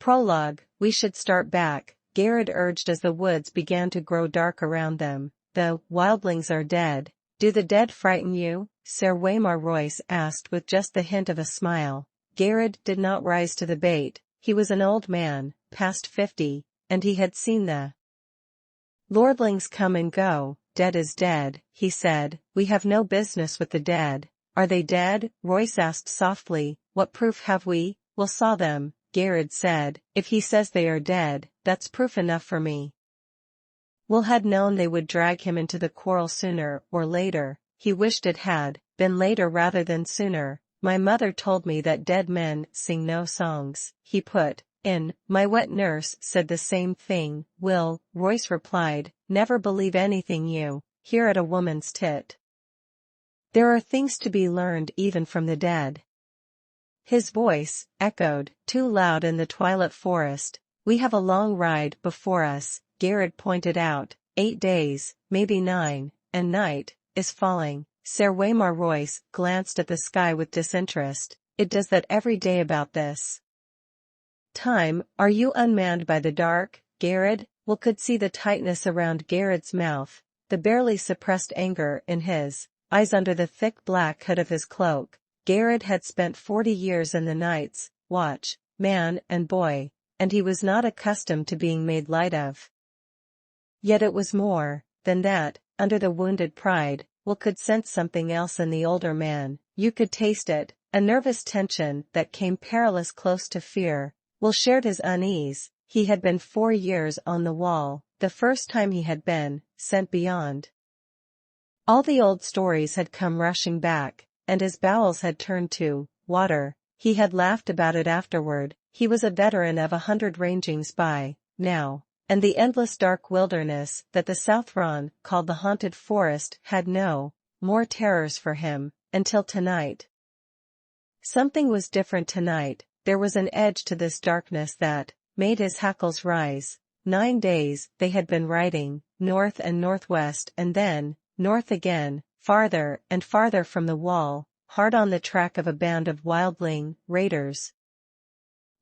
Prologue, we should start back, Garrett urged as the woods began to grow dark around them. The wildlings are dead. Do the dead frighten you? Sir Waymar Royce asked with just the hint of a smile. Garrett did not rise to the bait. He was an old man, past 50, and he had seen the lordlings come and go. Dead is dead, he said. We have no business with the dead. Are they dead? Royce asked softly. What proof have we? We'll saw them, Garrett said. If he says they are dead, that's proof enough for me. Will had known they would drag him into the quarrel sooner or later. He wished it had been later rather than sooner. My mother told me that dead men sing no songs, he put in. My wet nurse said the same thing. Will, Royce replied, never believe anything you hear at a woman's tit. There are things to be learned even from the dead. His voice echoed, too loud in the twilit forest. We have a long ride before us, Garrett pointed out. 8 days, maybe 9, and night is falling. Sir Waymar Royce glanced at the sky with disinterest. It does that every day about this time. Are you unmanned by the dark, Garrett? Will could see the tightness around Garrett's mouth, the barely suppressed anger in his eyes under the thick black hood of his cloak. Garrett had spent 40 years in the Night's Watch, man and boy, and he was not accustomed to being made light of. Yet it was more than that. Under the wounded pride, Will could sense something else in the older man. You could taste it, a nervous tension that came perilous close to fear. Will shared his unease. He had been 4 years on the wall, the first time he had been sent beyond. All the old stories had come rushing back, and his bowels had turned to water. He had laughed about it afterward. He was a veteran of 100 rangings by now, and the endless dark wilderness that the Southron called the haunted forest had no more terrors for him, until tonight. Something was different tonight. There was an edge to this darkness that made his hackles rise. 9 days they had been riding, north and northwest and then north again, farther and farther from the wall, hard on the track of a band of wildling raiders.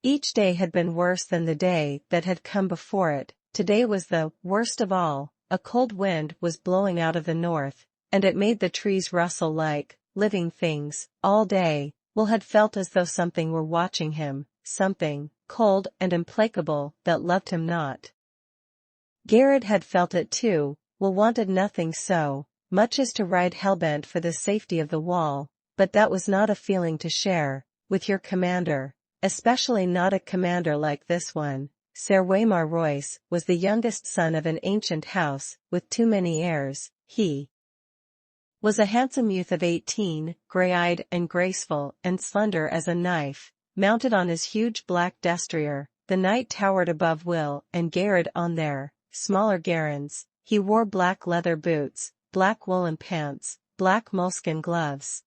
Each day had been worse than the day that had come before it. Today was the worst of all. A cold wind was blowing out of the north, and it made the trees rustle like living things. All day, Will had felt as though something were watching him, something cold and implacable that loved him not. Garrett had felt it too. Will wanted nothing so much as to ride hellbent for the safety of the wall, but that was not a feeling to share with your commander, especially not a commander like this one. Sir Waymar Royce was the youngest son of an ancient house with too many heirs. He was a handsome youth of 18, grey-eyed and graceful and slender as a knife, mounted on his huge black destrier. The knight towered above Will and Garrett on their smaller garrons. He wore black leather boots, black woolen pants, black moleskin gloves,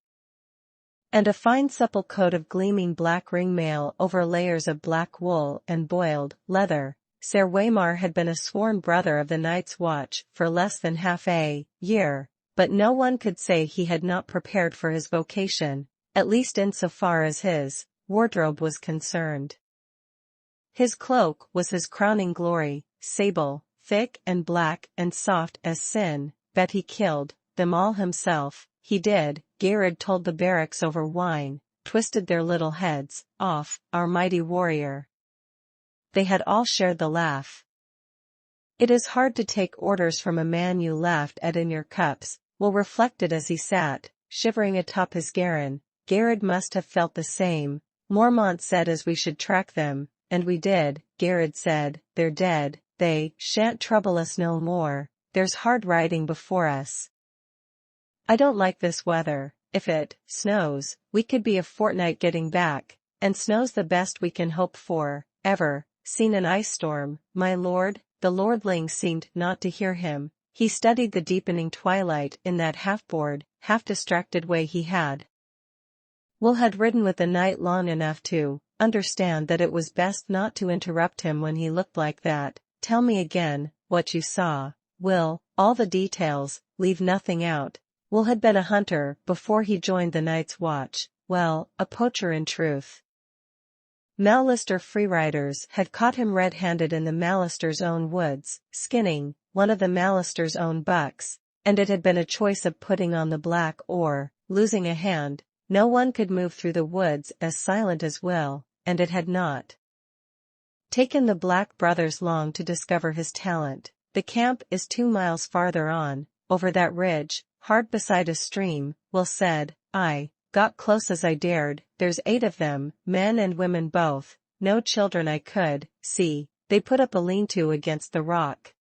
and a fine supple coat of gleaming black ringmail over layers of black wool and boiled leather. Sir Waymar had been a sworn brother of the Night's Watch for less than half a year, but no one could say he had not prepared for his vocation, at least insofar as his wardrobe was concerned. His cloak was his crowning glory, sable, thick and black and soft as sin. Bet he killed them all himself. He did, Garrett told the barracks over wine, twisted their little heads off, our mighty warrior. They had all shared the laugh. It is hard to take orders from a man you laughed at in your cups, Will reflected as he sat, shivering atop his garron. Garrett must have felt the same. Mormont said as we should track them, and we did. Garrett said, they're dead, they shan't trouble us no more, there's hard riding before us. I don't like this weather. If it snows, we could be a fortnight getting back, and snow's the best we can hope for. Ever seen an ice storm, my lord? The lordling seemed not to hear him. He studied the deepening twilight in that half-bored, half-distracted way he had. Will had ridden with the night long enough to understand that it was best not to interrupt him when he looked like that. Tell me again what you saw, Will, all the details, leave nothing out. Will had been a hunter before he joined the Night's Watch. Well, a poacher in truth. Mallister freeriders had caught him red-handed in the Mallister's own woods, skinning one of the Mallister's own bucks, and it had been a choice of putting on the black or losing a hand. No one could move through the woods as silent as Will, and it had not taken the Black brothers long to discover his talent. The camp is 2 miles farther on, over that ridge, hard beside a stream, Will said. I got close as I dared. There's 8 of them, men and women both, no children I could see. They put up a lean-to against the rock.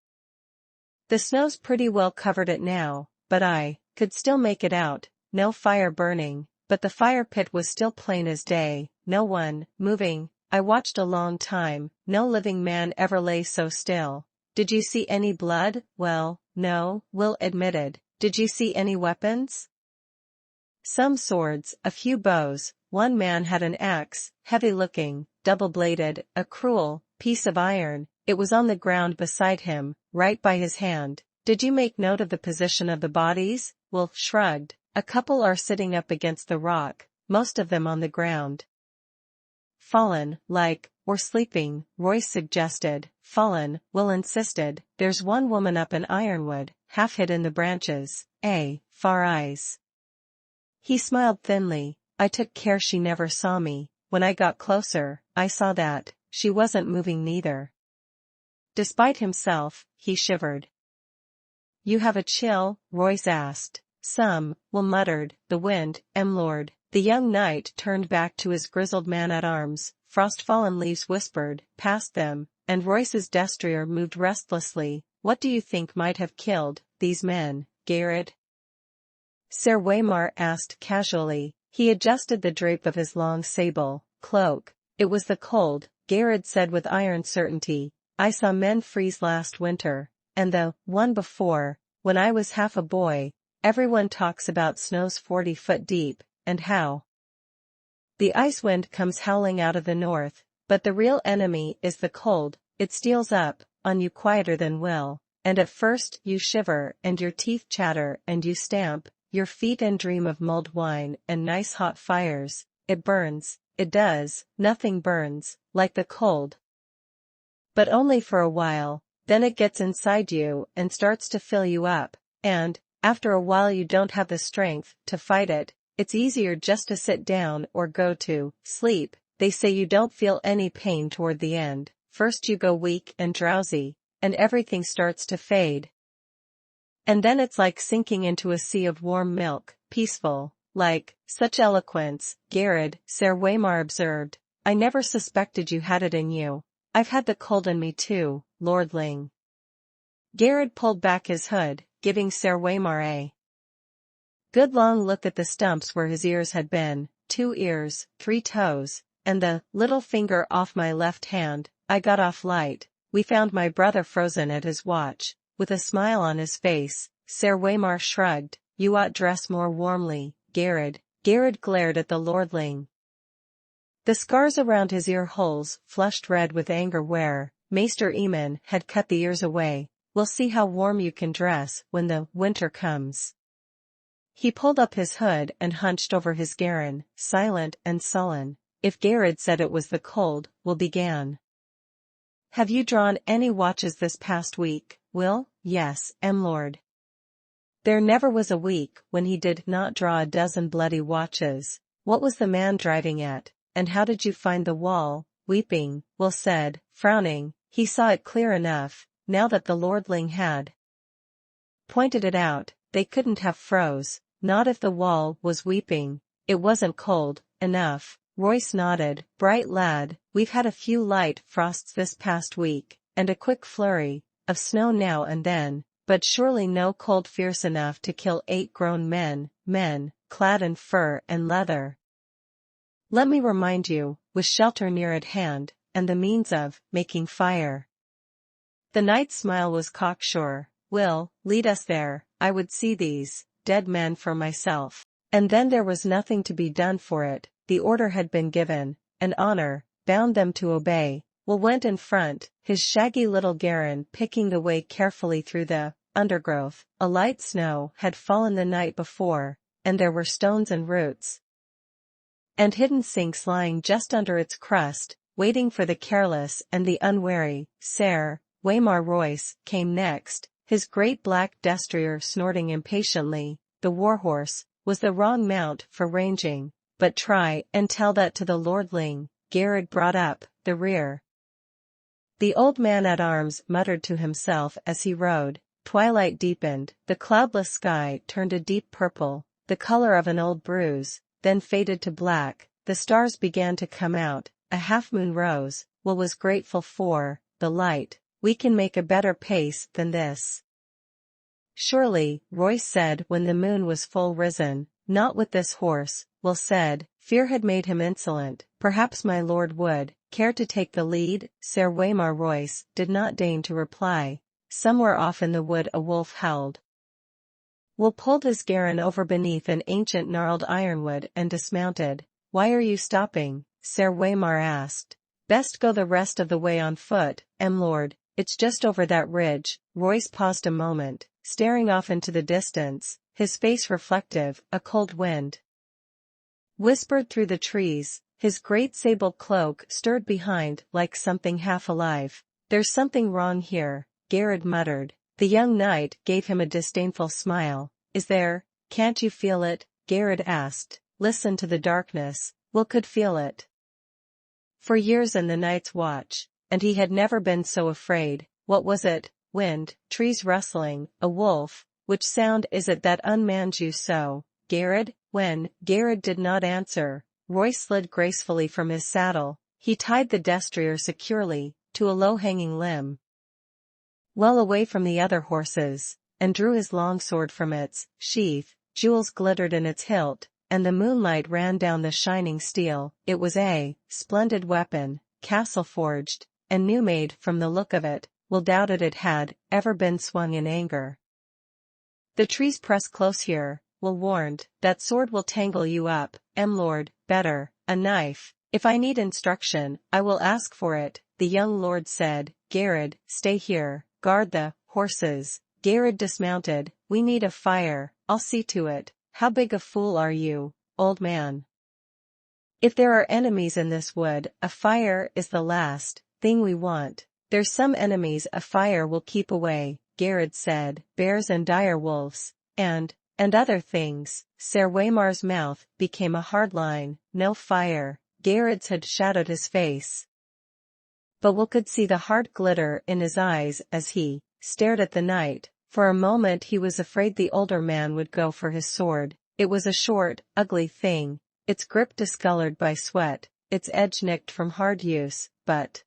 The snow's pretty well covered it now, but I could still make it out. No fire burning, but the fire pit was still plain as day, no one moving. I watched a long time, no living man ever lay so still. Did you see any blood? Well, no, Will admitted. Did you see any weapons? Some swords, a few bows. One man had an axe, heavy-looking, double-bladed, a cruel piece of iron. It was on the ground beside him, right by his hand. Did you make note of the position of the bodies? Will shrugged. A couple are sitting up against the rock, most of them on the ground. Fallen, like, or sleeping, Royce suggested. Fallen, Will insisted. There's one woman up in Ironwood, half hid in the branches. Far eyes. He smiled thinly. I took care she never saw me. When I got closer, I saw that she wasn't moving neither. Despite himself, he shivered. You have a chill? Royce asked. Some, Will muttered. The wind, Lord. The young knight turned back to his grizzled man-at-arms. Frost-fallen leaves whispered past them, and Royce's destrier moved restlessly. What do you think might have killed these men, Garrett? Sir Waymar asked casually. He adjusted the drape of his long sable cloak. It was the cold, Garrett said with iron certainty. I saw men freeze last winter, and the one before, when I was half a boy. Everyone talks about snows 40 foot deep, and how the ice wind comes howling out of the north, but the real enemy is the cold. It steals up on you quieter than Will, and at first you shiver and your teeth chatter and you stamp your feet and dream of mulled wine and nice hot fires. It burns, it does. Nothing burns like the cold. But only for a while, then it gets inside you and starts to fill you up, and after a while you don't have the strength to fight it. It's easier just to sit down or go to sleep. They say you don't feel any pain toward the end. First you go weak and drowsy, and everything starts to fade. And then it's like sinking into a sea of warm milk, peaceful, like, such eloquence, Garrett, Sir Waymar observed. I never suspected you had it in you. I've had the cold in me too, lordling. Garrett pulled back his hood, giving Sir Waymar a good long look at the stumps where his ears had been, 2 ears, 3 toes, and the little finger off my left hand. I got off light. We found my brother frozen at his watch, with a smile on his face. Sir Waymar shrugged. You ought dress more warmly, Garrett. Garrett glared at the lordling. The scars around his ear holes flushed red with anger where Maester Eamon had cut the ears away. We'll see how warm you can dress when the winter comes. He pulled up his hood and hunched over his garron, silent and sullen. If Garrett said it was the cold, Will began. Have you drawn any watches this past week, Will? Yes, lord. There never was a week when he did not draw a dozen bloody watches. What was the man driving at, and how did you find the wall? Weeping, Will said, frowning. He saw it clear enough, now that the lordling had pointed it out. They couldn't have froze, not if the wall was weeping. It wasn't cold enough. Royce nodded. Bright lad, we've had a few light frosts this past week, and a quick flurry of snow now and then, but surely no cold fierce enough to kill 8 grown men, clad in fur and leather. Let me remind you, with shelter near at hand, and the means of making fire. The knight's smile was cocksure. Will, lead us there. I would see these dead men for myself. And then there was nothing to be done for it. The order had been given, and honor bound them to obey. Will went in front, his shaggy little garron picking the way carefully through the undergrowth. A light snow had fallen the night before, and there were stones and roots and hidden sinks lying just under its crust. waiting for the careless and the unwary. Sir Waymar Royce came next, his great black destrier snorting impatiently. The warhorse was the wrong mount for ranging, but try and tell that to the lordling. Garrod brought up the rear. The old man-at-arms muttered to himself as he rode. Twilight deepened, the cloudless sky turned a deep purple, the color of an old bruise, then faded to black. The stars began to come out, a half-moon rose. Will was grateful for the light. We can make a better pace than this. Surely, Royce said when the moon was full risen. Not with this horse, Will said. Fear had made him insolent. Perhaps my lord would care to take the lead. Sir Waymar Royce did not deign to reply. Somewhere off in the wood a wolf howled. Will pulled his garron over beneath an ancient gnarled ironwood and dismounted. Why are you stopping? Sir Waymar asked. Best go the rest of the way on foot, lord. It's just over that ridge. Royce paused a moment, staring off into the distance, his face reflective. A cold wind whispered through the trees, his great sable cloak stirred behind like something half alive. There's something wrong here, Garrod muttered. The young knight gave him a disdainful smile. Is there? Can't you feel it? Garrod asked. Listen to the darkness. Will could feel it for years in the night's watch, and he had never been so afraid. What was it? Wind, trees rustling, a wolf. Which sound is it that unmans you so, Garrod? When Garrod did not answer, Royce slid gracefully from his saddle. He tied the destrier securely to a low-hanging limb, well away from the other horses, and drew his long sword from its sheath. Jewels glittered in its hilt, and the moonlight ran down the shining steel. It was a splendid weapon, castle-forged, and new-made from the look of it. Will doubted it had ever been swung in anger. The trees press close here, Will warned. That sword will tangle you up, lord. Better, a knife. If I need instruction, I will ask for it, the young lord said. Garrod, stay here, guard the horses. Garrod dismounted. We need a fire, I'll see to it. How big a fool are you, old man? If there are enemies in this wood, a fire is the last thing we want. There's some enemies a fire will keep away, Garrod said. Bears and dire wolves, and other things. Sir Waymar's mouth became a hard line. No fire. Garrod's had shadowed his face, but Will could see the hard glitter in his eyes as he stared at the knight. For a moment he was afraid the older man would go for his sword. It was a short, ugly thing, its grip discolored by sweat, its edge nicked from hard use, but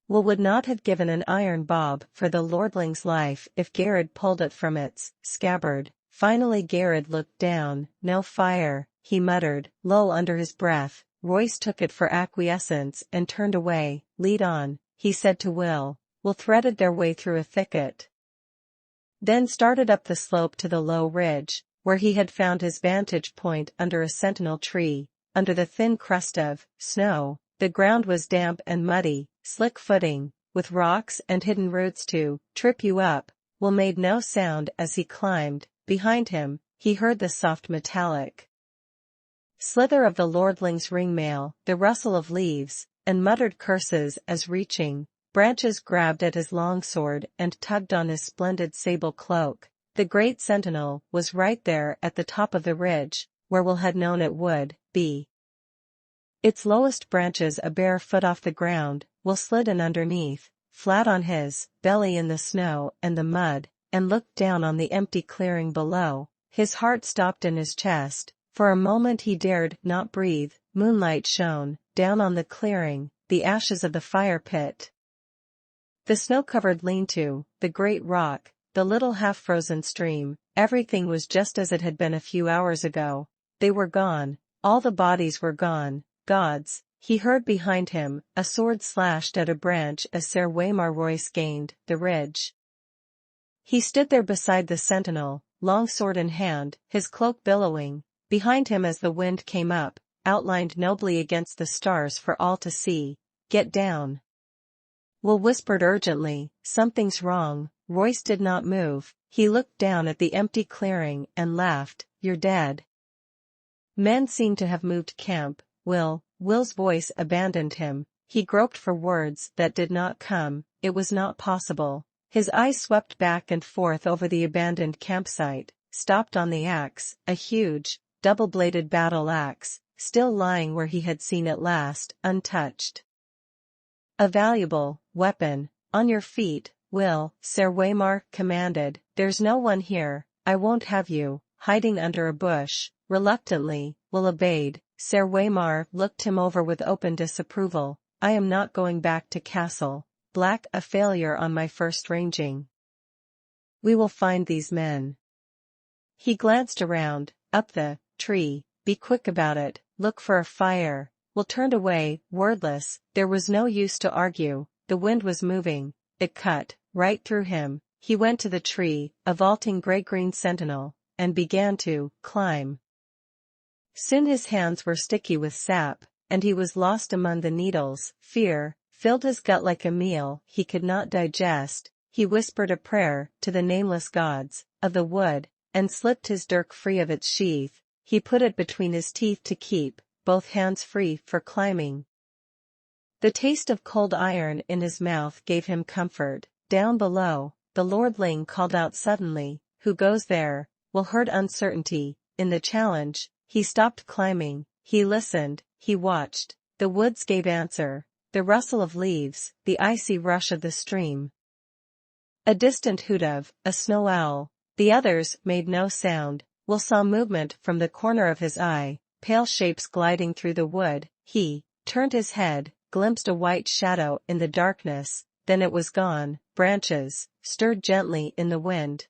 Will would not have given an iron bob for the lordling's life if Garrod pulled it from its scabbard. Finally Garrod looked down. No fire, he muttered, low under his breath. Royce took it for acquiescence and turned away. Lead on, he said to Will. Will threaded their way through a thicket, then started up the slope to the low ridge, where he had found his vantage point under a sentinel tree. Under the thin crust of snow, the ground was damp and muddy, slick footing, with rocks and hidden roots to trip you up. Will made no sound as he climbed. Behind him, he heard the soft metallic slither of the lordling's ringmail, the rustle of leaves, and muttered curses as reaching branches grabbed at his longsword and tugged on his splendid sable cloak. The great sentinel was right there at the top of the ridge, where Will had known it would be. Its lowest branches a bare foot off the ground. Will slid in underneath, flat on his belly in the snow and the mud, and looked down on the empty clearing below. His heart stopped in his chest. For a moment he dared not breathe. Moonlight shone down on the clearing, the ashes of the fire pit, the snow-covered lean-to, the great rock, the little half-frozen stream. Everything was just as it had been a few hours ago. They were gone. All the bodies were gone. Gods, he heard behind him. A sword slashed at a branch as Sir Waymar Royce gained the ridge. He stood there beside the sentinel, long sword in hand, his cloak billowing behind him as the wind came up, outlined nobly against the stars for all to see. Get down, Will whispered urgently. Something's wrong. Royce did not move. He looked down at the empty clearing and laughed. You're dead. Men seemed to have moved camp. Will's voice abandoned him. He groped for words that did not come. It was not possible. His eyes swept back and forth over the abandoned campsite, stopped on the axe, a huge, double-bladed battle axe, still lying where he had seen it last, untouched. A valuable weapon. On your feet, Will, Sir Waymar commanded. There's no one here. I won't have you hiding under a bush. Reluctantly, Will obeyed. Sir Waymar looked him over with open disapproval. I am not going back to Castle Black, a failure on my first ranging. We will find these men. He glanced around, up the tree. Be quick about it, look for a fire. Will turned away, wordless. There was no use to argue. The wind was moving. It cut right through him. He went to the tree, a vaulting gray-green sentinel, and began to climb. Soon his hands were sticky with sap, and he was lost among the needles. Fear filled his gut like a meal he could not digest. He whispered a prayer to the nameless gods of the wood, and slipped his dirk free of its sheath. He put it between his teeth to keep both hands free for climbing. The taste of cold iron in his mouth gave him comfort. Down below, the lordling called out suddenly, "Who goes there?" Will heard uncertainty in the challenge. He stopped climbing. He listened, he watched. The woods gave answer. The rustle of leaves, the icy rush of the stream. A distant hoot of a snow owl. The others made no sound. Will saw movement from the corner of his eye, pale shapes gliding through the wood. He turned his head, glimpsed a white shadow in the darkness, then it was gone. Branches stirred gently in the wind,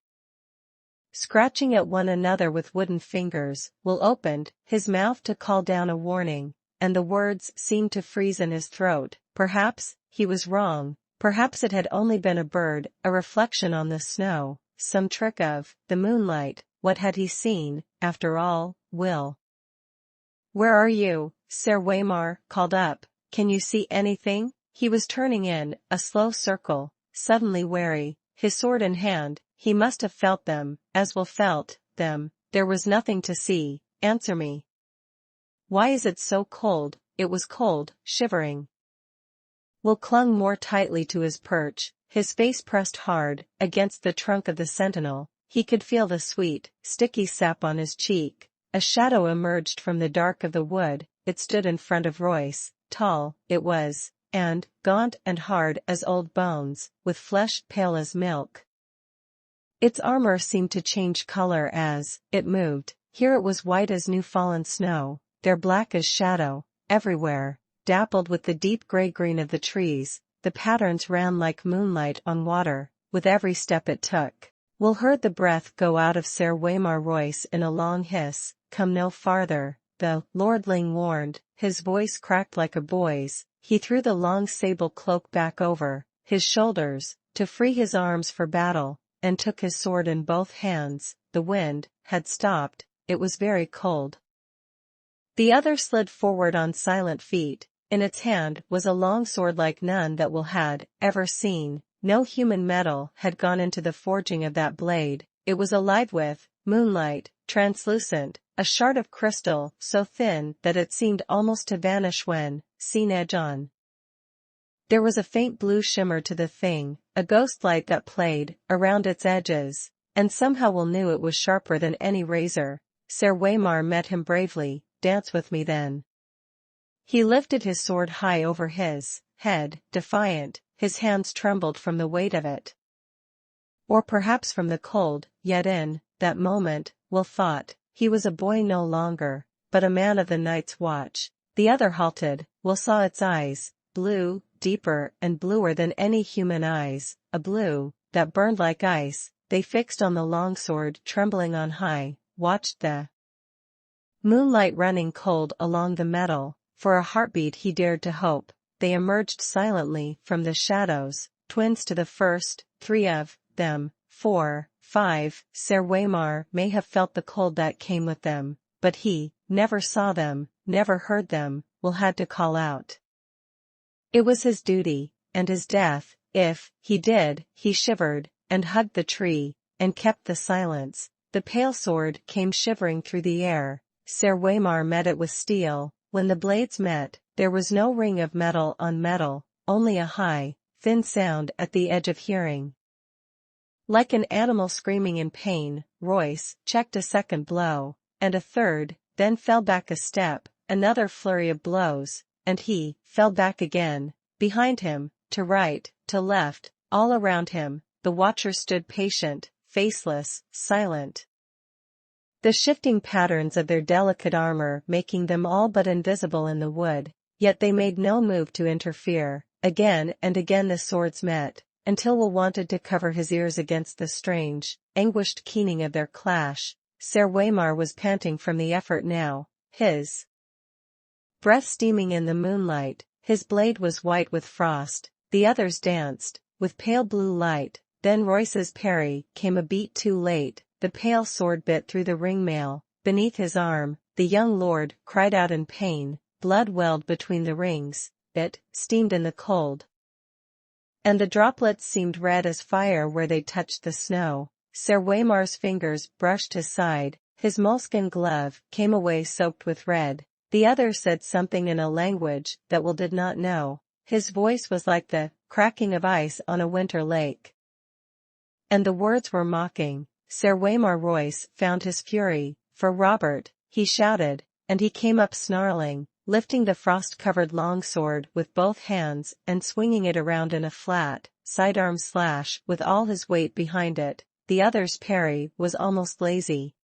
scratching at one another with wooden fingers. Will opened his mouth to call down a warning, and the words seemed to freeze in his throat. Perhaps he was wrong. Perhaps it had only been a bird, a reflection on the snow, some trick of the moonlight. What had he seen, after all? Will. Where are you? Sir Waymar called up. Can you see anything? He was turning in a slow circle, suddenly wary, his sword in hand. He must have felt them, as Will felt them. There was nothing to see. Answer me. Why is it so cold? It was cold, shivering. Will clung more tightly to his perch, his face pressed hard against the trunk of the sentinel. He could feel the sweet, sticky sap on his cheek. A shadow emerged from the dark of the wood. It stood in front of Royce. Tall, it was, and gaunt and hard as old bones, with flesh pale as milk. Its armor seemed to change color as it moved. Here it was white as new-fallen snow, there black as shadow. Everywhere, dappled with the deep gray-green of the trees, the patterns ran like moonlight on water, with every step it took. Will heard the breath go out of Sir Waymar Royce in a long hiss. Come no farther, the lordling warned. His voice cracked like a boy's. He threw the long sable cloak back over his shoulders, to free his arms for battle, and took his sword in both hands. The wind had stopped. It was very cold. The other slid forward on silent feet. In its hand was a long sword like none that Will had ever seen. No human metal had gone into the forging of that blade. It was alive with moonlight, translucent, a shard of crystal so thin that it seemed almost to vanish when seen edge on. There was a faint blue shimmer to the thing, a ghost light that played around its edges, and somehow Will knew it was sharper than any razor. Sir Waymar met him bravely. Dance with me then. He lifted his sword high over his head, defiant. His hands trembled from the weight of it. Or perhaps from the cold. Yet in that moment, Will thought, he was a boy no longer, but a man of the night's watch. The other halted. Will saw its eyes, blue, deeper and bluer than any human eyes, a blue that burned like ice. They fixed on the long sword trembling on high, watched the moonlight running cold along the metal. For a heartbeat he dared to hope. They emerged silently from the shadows, twins to the first, 3 of them, 4, 5. Sir Waymar may have felt the cold that came with them, but he never saw them, never heard them. Will had to call out. It was his duty, and his death. If he did, he shivered, and hugged the tree, and kept the silence. The pale sword came shivering through the air. Sir Waymar met it with steel. When the blades met, There was no ring of metal on metal, only a high, thin sound at the edge of hearing. Like an animal screaming in pain, Royce checked a second blow, and a third, then fell back a step, another flurry of blows, and he fell back again. Behind him, to right, to left, all around him, the watchers stood patient, faceless, silent. The shifting patterns of their delicate armor making them all but invisible in the wood, yet they made no move to interfere. Again and again the swords met, until Will wanted to cover his ears against the strange, anguished keening of their clash. Sir Waymar was panting from the effort now, his breath steaming in the moonlight, his blade was white with frost, the others danced, with pale blue light. Then Royce's parry came a beat too late, the pale sword bit through the ringmail, beneath his arm, the young lord cried out in pain, blood welled between the rings, it steamed in the cold, and the droplets seemed red as fire where they touched the snow. Sir Waymar's fingers brushed his side, his moleskin glove came away soaked with red. The other said something in a language that Will did not know. His voice was like the cracking of ice on a winter lake, and the words were mocking. Sir Waymar Royce found his fury. For Robert, he shouted, and he came up snarling, lifting the frost-covered longsword with both hands and swinging it around in a flat, sidearm slash with all his weight behind it. The other's parry was almost lazy.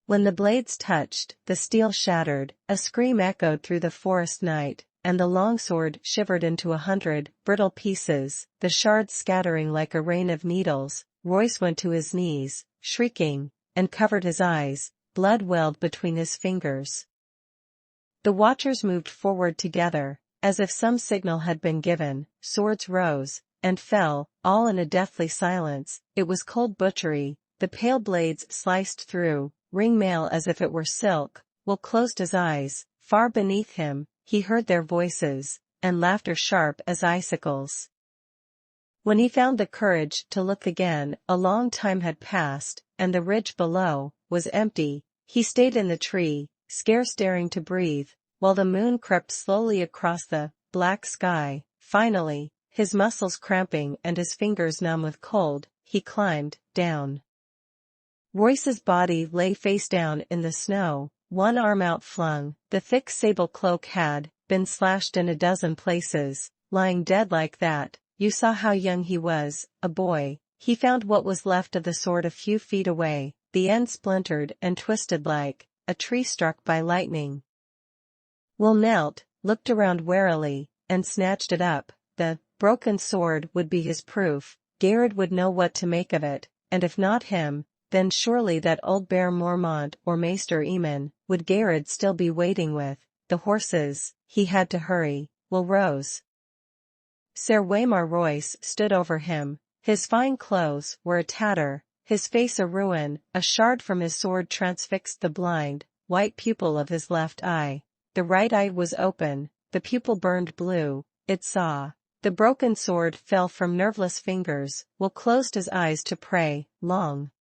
When the blades touched, the steel shattered, a scream echoed through the forest night, and the longsword shivered into 100 brittle pieces, the shards scattering like a rain of needles. Royce went to his knees, shrieking, and covered his eyes, blood welled between his fingers. The watchers moved forward together, as if some signal had been given. Swords rose, and fell, all in a deathly silence. It was cold butchery, the pale blades sliced through, ringmail as if it were silk. Will closed his eyes. Far beneath him, he heard their voices, and laughter sharp as icicles. When he found the courage to look again, a long time had passed, and the ridge below was empty. He stayed in the tree, scarce daring to breathe, while the moon crept slowly across the black sky. Finally, his muscles cramping and his fingers numb with cold, he climbed down. Royce's body lay face down in the snow, one arm outflung. The thick sable cloak had been slashed in a dozen places. Lying dead like that, you saw how young he was, a boy. He found what was left of the sword a few feet away, the end splintered and twisted like a tree struck by lightning. Will knelt, looked around warily, and snatched it up. The broken sword would be his proof. Garrod would know what to make of it, and if not him, then surely that old Bear Mormont or Maester Eamon would Garrod still be waiting with. The horses, he had to hurry. Will rose. Sir Waymar Royce stood over him. His fine clothes were a tatter, his face a ruin, a shard from his sword transfixed the blind, white pupil of his left eye. The right eye was open, the pupil burned blue, it saw. The broken sword fell from nerveless fingers. Will closed his eyes to pray. Long,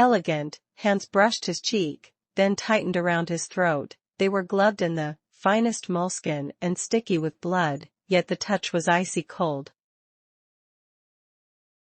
elegant hands brushed his cheek, then tightened around his throat. They were gloved in the finest moleskin and sticky with blood, yet the touch was icy cold.